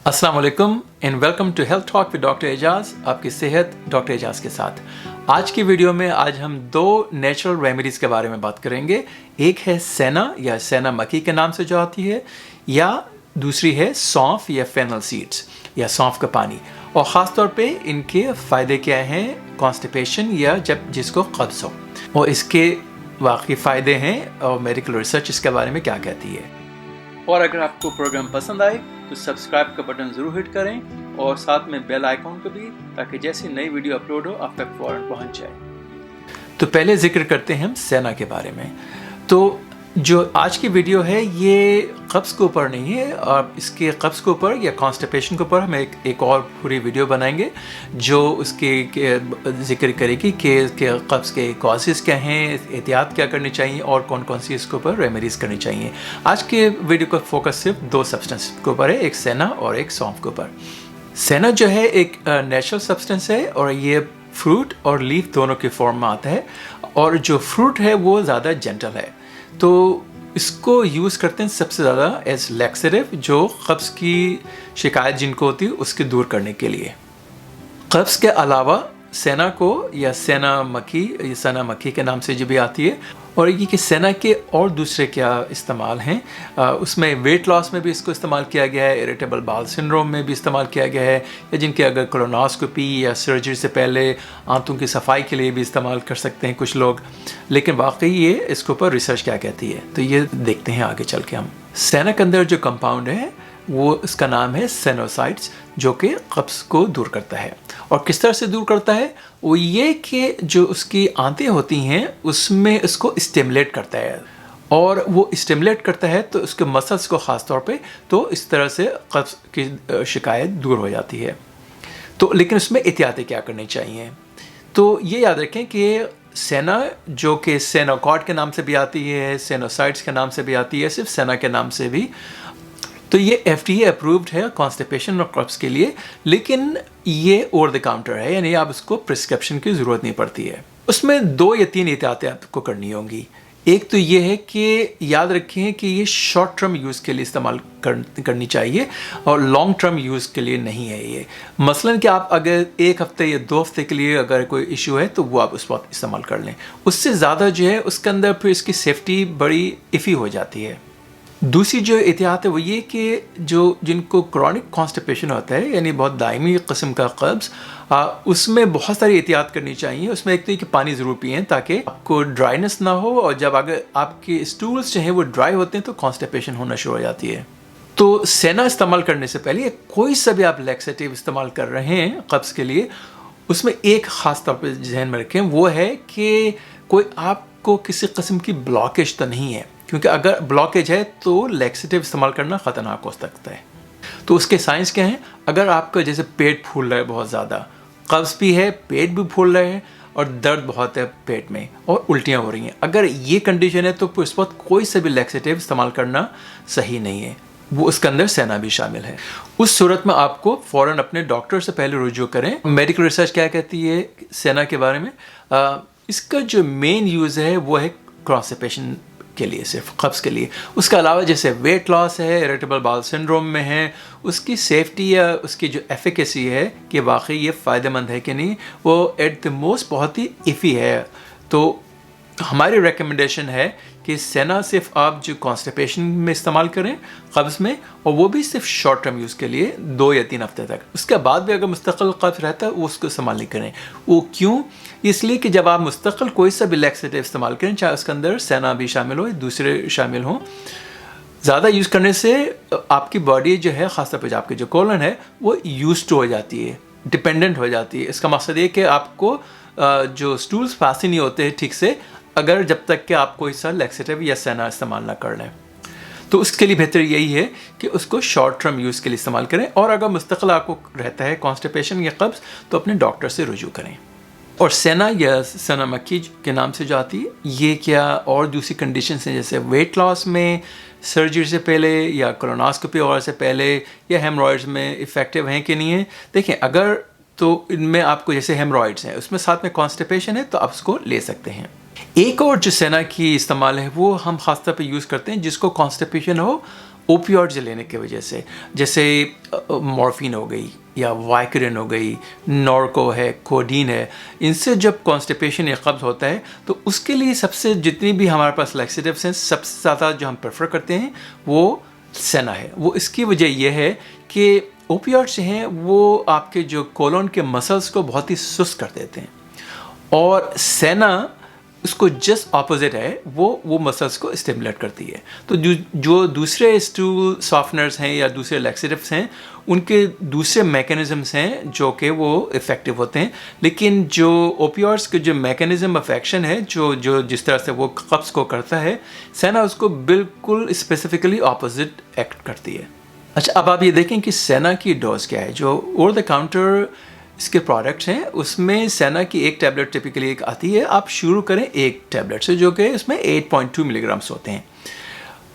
अस्सलाम वालेकुम and welcome to health talk with doctor Ejaz. आपकी सेहत डॉक्टर एजाज के साथ। आज की वीडियो में आज हम दो नेचुरल रेमेडीज़ के बारे में बात करेंगे। एक है सेना या सेना मक्खी के नाम से जो आती है, या दूसरी है सौंफ या फेनल सीड्स या सौंफ का पानी। और ख़ास तौर पे इनके फ़ायदे क्या हैं कॉन्स्टिपेशन या जब जिसको कब्ज़ हो, और इसके वाकई फ़ायदे हैं और मेडिकल रिसर्च इसके बारे में क्या कहती है। और अगर आपको प्रोग्राम पसंद आए तो सब्सक्राइब का बटन ज़रूर हिट करें और साथ में बेल आइकॉन को भी, ताकि जैसी नई वीडियो अपलोड हो आप तक फ़ौरन पहुंच जाए। तो पहले जिक्र करते हैं हम सेना के बारे में। तो जो आज की वीडियो है ये कब्ज़ के ऊपर नहीं है, और इसके कब्ज़ के ऊपर या कॉन्स्टिपेशन के ऊपर हम एक और पूरी वीडियो बनाएंगे जो उसके जिक्र करेगी कि कब्ज़ के कॉजेज़ क्या हैं, एहतियात क्या करनी चाहिए और कौन कौन सी इसके ऊपर रेमेडीज़ करनी चाहिए। आज के वीडियो का फोकस सिर्फ दो सब्सटेंस के ऊपर है, एक सेना और एक सौंफ के ऊपर। सेना जो है एक नेचुरल सब्सटेंस है और ये फ्रूट और लीफ दोनों के फॉर्म में आता है, और जो फ्रूट है वो ज़्यादा जेंटल है, तो इसको यूज़ करते हैं सबसे ज़्यादा एज लैक्सेटिव, जो कब्ज़ की शिकायत जिनको होती है उसके दूर करने के लिए। कब्ज़ के अलावा सेना को या सेना मक्खी के नाम से जो भी आती है, और ये कि सेना के और दूसरे क्या इस्तेमाल हैं, उसमें वेट लॉस में भी इसको इस्तेमाल किया गया है, इरिटेबल बाउल सिंड्रोम में भी इस्तेमाल किया गया है, या जिनके अगर कोलोनोस्कोपी या सर्जरी से पहले आंतों की सफाई के लिए भी इस्तेमाल कर सकते हैं कुछ लोग। लेकिन वाकई ये इसके ऊपर रिसर्च क्या कहती है, तो ये देखते हैं आगे चल के हम। सेना के अंदर जो कंपाउंड है वो इसका नाम है सेनोसाइड्स, जो कि कब्ज़ को दूर करता है। और किस तरह से दूर करता है, वो ये कि जो उसकी आंतें होती हैं उसमें इसको स्टिमुलेट करता है, और वो स्टिमुलेट करता है तो उसके मसल्स को ख़ास तौर पे, तो इस तरह से कब्ज़ की शिकायत दूर हो जाती है। तो लेकिन उसमें एहतियातें क्या करनी चाहिए, तो ये याद रखें कि सेना जो कि सेनोकॉड के नाम से भी आती है, सेनोसाइड्स के नाम से भी आती है, सिर्फ सेना के नाम से भी, तो ये FDA अप्रूव्ड है कॉन्स्टिपेशन और कब्ज़ के लिए, लेकिन ये ओवर द काउंटर है, यानी आप उसको प्रिस्क्रिप्शन की ज़रूरत नहीं पड़ती है। उसमें 2 या 3 एहतियातें आपको करनी होंगी। एक तो ये है कि याद रखें कि ये शॉर्ट टर्म यूज़ के लिए इस्तेमाल करनी चाहिए और लॉन्ग टर्म यूज़ के लिए नहीं है ये। मसलन कि आप अगर 1 हफ्ते या 2 हफ्ते के लिए अगर कोई इशू है तो वो आप उस वक्त इस्तेमाल कर लें। उससे ज़्यादा जो है उसके अंदर फिर इसकी सेफ्टी बड़ी इफ़ी हो जाती है। दूसरी जो एहतियात है वो ये कि जिनको क्रॉनिक कॉन्स्टिपेशन होता है, यानी बहुत दायमी किस्म का कब्ज़, उसमें बहुत सारी एहतियात करनी चाहिए। उसमें एक तो ये कि पानी ज़रूर पिएं ताकि आपको ड्राइनेस ना हो, और जब अगर आपके स्टूल्स जो हैं वो ड्राई होते हैं तो कॉन्स्टिपेशन होना शुरू हो जाती है। तो सेना इस्तेमाल करने से पहले कोई सा भी आप लैक्सेटिव इस्तेमाल कर रहे हैं कब्ज़ के लिए, उसमें एक ख़ास तौर पर ध्यान में रखें, वो है कि कोई आपको किसी किस्म की ब्लॉकेज तो नहीं है, क्योंकि अगर ब्लॉकेज है तो लैक्सेटिव इस्तेमाल करना ख़तरनाक हो सकता है। तो उसके साइंस क्या हैं, अगर आपका जैसे पेट फूल रहा है बहुत ज़्यादा, कब्ज़ भी है, पेट भी फूल रहा है और दर्द बहुत है पेट में और उल्टियाँ हो रही हैं, अगर ये कंडीशन है तो उस वक्त कोई से भी लैक्सेटिव इस्तेमाल करना सही नहीं है, वो उसके अंदर सेना भी शामिल है। उस सूरत में आपको फ़ौरन अपने डॉक्टर से पहले रुजू करें। मेडिकल रिसर्च क्या कहती है सेना के बारे में, इसका जो मेन यूज़ है वो है कॉन्स्टिपेशन के लिए, सिर्फ कब्ज़ के लिए। उसके अलावा जैसे वेट लॉस है, इरिटेबल बाउल सिंड्रोम में है, उसकी सेफ्टी या उसकी जो एफिकेसी है कि वाकई ये फ़ायदेमंद है कि नहीं, वो एट द मोस्ट बहुत ही इफ़ी है। तो हमारी रिकमेंडेशन है कि सेना सिर्फ आप जो कॉन्स्टिपेशन में इस्तेमाल करें कब्ज़ में, और वो भी सिर्फ शॉर्ट टर्म यूज़ के लिए 2 या 3 हफ्ते तक। उसके बाद भी अगर मुस्तकिल कब्ज़ रहता है वो उसको इस्तेमाल नहीं करें। वो क्यों, इसलिए कि जब आप मुस्तकिल कोई सा भी लैक्सेटिव इस्तेमाल करें, चाहे उसके अंदर सेना भी शामिल हो, दूसरे शामिल हों, ज़्यादा यूज़ करने से आपकी बॉडी जो है, ख़ासतौर पर आपकी जो कोलन है वो यूज्ड हो जाती है, डिपेंडेंट हो जाती है। इसका मकसद ये कि आपको जो स्टूल्स पास ही नहीं होते हैं ठीक से, अगर जब तक कि आप कोई सा लैक्सेटिव या सेना इस्तेमाल ना कर लें। तो उसके लिए बेहतर यही है कि उसको शॉर्ट टर्म यूज़ के लिए इस्तेमाल करें, और अगर मुस्तकिल आपको रहता है कॉन्स्टिपेशन या कब्ज़ तो अपने डॉक्टर से रुजू करें। और सेना या सेना मक्खी के नाम से जो आती है, ये क्या और दूसरी कंडीशंस हैं जैसे वेट लॉस में, सर्जरी से पहले या कोलोनोस्कोपी और से पहले, या हेमरॉइड्स में इफ़ेक्टिव हैं कि नहीं है। देखें, अगर तो इनमें आपको जैसे हेमरॉइड्स हैं उसमें साथ में कॉन्स्टिपेशन है तो आप उसको ले सकते हैं। एक और जो सेना की इस्तेमाल है वो हम ख़ास तौर पे यूज़ करते हैं जिसको कॉन्स्टिपेशन हो ओपियोइड्स लेने की वजह से, जैसे मॉर्फिन हो गई या वाइक्रिन हो गई, नॉर्को है, कोडीन है, इनसे जब कॉन्स्टिपेशन या कब्ज़ होता है तो उसके लिए सबसे जितनी भी हमारे पास लैक्सेटिव्स हैं सबसे ज़्यादा जो हम प्रेफर करते हैं वो सेना है। वो इसकी वजह यह है कि ओपियोइड्स हैं वो आपके जो कोलन के मसल्स को बहुत ही सुस्त कर देते हैं, और सेना उसको जस्ट ऑपोजिट है, वो मसल्स को स्टिमुलेट करती है। तो जो दूसरे स्टूल सॉफ्टनर्स हैं या दूसरे लैक्सेटिव्स हैं उनके दूसरे मैकेनिज़म्स हैं जो कि वो इफ़ेक्टिव होते हैं, लेकिन जो ओपियोइड्स के जो मैकेनिज़्म ऑफ एक्शन है जो जिस तरह से वो कब्ज़ को करता है, सेना उसको बिल्कुल स्पेसिफिकली ऑपोजिट एक्ट करती है। अच्छा, अब आप ये देखें कि सेना की डोज क्या है। जो ओवर द काउंटर इसके प्रोडक्ट्स हैं उसमें सेना की एक टैबलेट टिपिकली एक आती है। आप शुरू करें एक टैबलेट से जो कि उसमें 8.2 मिलीग्राम्स होते हैं।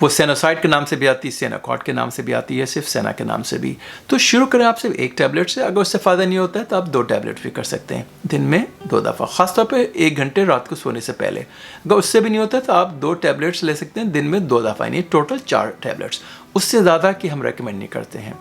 वो सेनासाइड के नाम से भी आती है, सेनाकॉट के नाम से भी आती है, सिर्फ सेना के नाम से भी। तो शुरू करें आप सिर्फ एक टैबलेट से। अगर उससे फ़ायदा नहीं होता है तो आप 2 टैबलेट भी कर सकते हैं दिन में 2 दफ़ा, ख़ासतौर पे 1 घंटे रात को सोने से पहले। अगर उससे भी नहीं होता है तो आप 2 टैबलेट्स ले सकते हैं दिन में 2 दफ़ा, यानी टोटल 4 टैबलेट्स। उससे ज़्यादा की हम रेकमेंड नहीं करते हैं।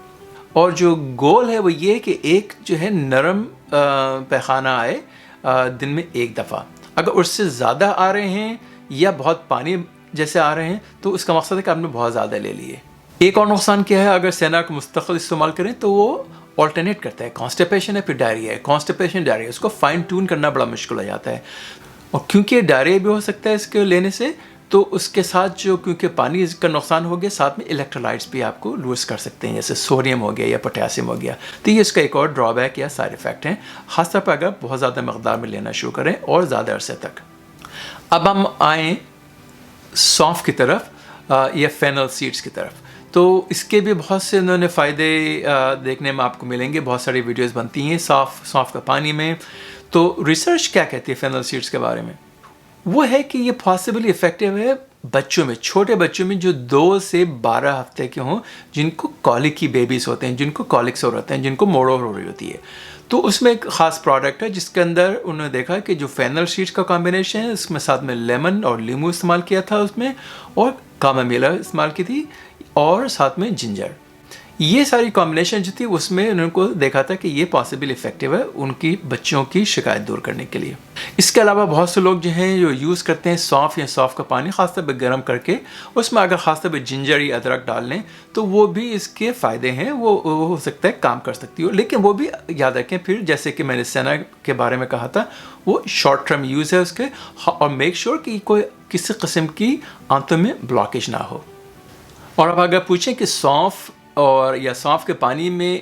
और जो गोल है वो ये कि एक जो है नरम पैखाना आए दिन में 1 दफ़ा। अगर उससे ज़्यादा आ रहे हैं या बहुत पानी जैसे आ रहे हैं तो उसका मकसद है कि आपने बहुत ज़्यादा ले लिए। एक और नुकसान क्या है, अगर सेना को मुस्तकिल इस्तेमाल करें तो वो ऑल्टरनेट करता है। कॉन्स्टिपेशन है फिर डायरिया है, कॉन्स्टिपेशन डायरिया, उसको फाइन ट्यून करना बड़ा मुश्किल हो जाता है। और क्योंकि डायरिया भी हो सकता है इसके लेने से, तो उसके साथ जो क्योंकि पानी का नुकसान हो गया, साथ में इलेक्ट्रोलाइट्स भी आपको लूज़ कर सकते हैं, जैसे सोडियम हो गया या पोटेशियम हो गया। तो ये इसका एक और ड्रॉबैक या साइड इफ़ेक्ट हैं, ख़ासतौर पर अगर बहुत ज़्यादा मकदार में लेना शुरू करें और ज़्यादा अरसे तक। अब हम आएँ सौंफ की तरफ या फेनल सीड्स की तरफ। तो इसके भी बहुत से उन्होंने फ़ायदे देखने में आपको मिलेंगे। बहुत सारी वीडियोज़ बनती हैं सौंफ का पानी में। तो रिसर्च क्या कहती है फेनल सीड्स के बारे में? वो है कि ये पॉसिबली इफ़ेक्टिव है बच्चों में, छोटे बच्चों में जो 2 से 12 हफ्ते के हों, जिनको कॉलिक की बेबीज़ होते हैं, जिनको कॉलिक्स हो रहते हैं, जिनको मोड़ो हो रही होती है। तो उसमें एक ख़ास प्रोडक्ट है जिसके अंदर उन्होंने देखा कि जो फेनल सीड्स का कॉम्बिनेशन है उसमें साथ में लेमन और नींबू इस्तेमाल किया था उसमें, और कामामिला इस्तेमाल की थी, और साथ में जिंजर। ये सारी कॉम्बिनेशन जो थी उसमें उनको देखा था कि ये पॉसिबल इफ़ेक्टिव है उनकी बच्चों की शिकायत दूर करने के लिए। इसके अलावा बहुत से लोग जो हैं जो यूज़ करते हैं सौंफ या सौंफ का पानी ख़ासतौर पर गर्म करके, उसमें अगर ख़ासतौर पर जिंजर या अदरक डाल लें तो वो भी इसके फ़ायदे हैं, वो हो सकता है काम कर सकती हो। लेकिन वो भी याद रखें फिर, जैसे कि मैंने सेना के बारे में कहा था, वो शॉर्ट टर्म यूज़ है उसके, और मेक श्योर कि कोई किसी किस्म की आंतों में ब्लॉकेज ना हो। और अब अगर पूछें कि सौंफ और या सौंफ के पानी में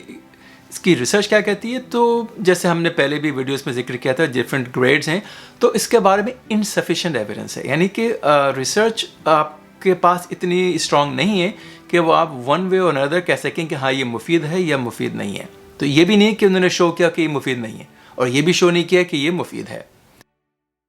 इसकी रिसर्च क्या कहती है, तो जैसे हमने पहले भी वीडियोस में जिक्र किया था, डिफरेंट ग्रेड्स हैं, तो इसके बारे में इनसफिशिएंट एविडेंस है, यानी कि रिसर्च आपके पास इतनी स्ट्रॉन्ग नहीं है कि वो आप वन वे और अनदर कह सकें कि हाँ ये मुफीद है या मुफीद नहीं है। तो ये भी नहीं कि उन्होंने शो किया कि ये मुफीद नहीं है, और ये भी शो नहीं किया कि ये मुफीद है।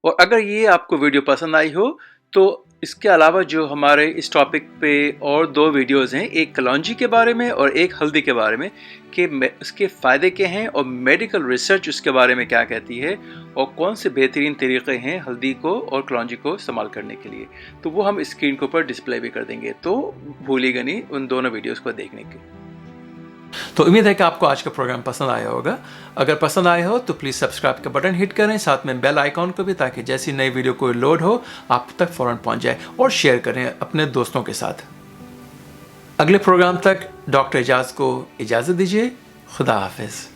और अगर ये आपको वीडियो पसंद आई हो तो इसके अलावा जो हमारे इस टॉपिक पे और 2 वीडियोज़ हैं, एक कलौंजी के बारे में और एक हल्दी के बारे में, कि उसके फ़ायदे क्या हैं और मेडिकल रिसर्च उसके बारे में क्या कहती है, और कौन से बेहतरीन तरीक़े हैं हल्दी को और कलौंजी को इस्तेमाल करने के लिए। तो वो हम स्क्रीन के ऊपर डिस्प्ले भी कर देंगे, तो भूलिएगा नहीं उन दोनों वीडियोज़ को देखने के। तो उम्मीद है कि आपको आज का प्रोग्राम पसंद आया होगा। अगर पसंद आया हो तो प्लीज़ सब्सक्राइब का बटन हिट करें, साथ में बेल आइकॉन को भी, ताकि जैसी नई वीडियो कोई लोड हो आप तक फ़ौरन पहुंच जाए, और शेयर करें अपने दोस्तों के साथ। अगले प्रोग्राम तक डॉक्टर एजाज को इजाज़त दीजिए। खुदा हाफिज़।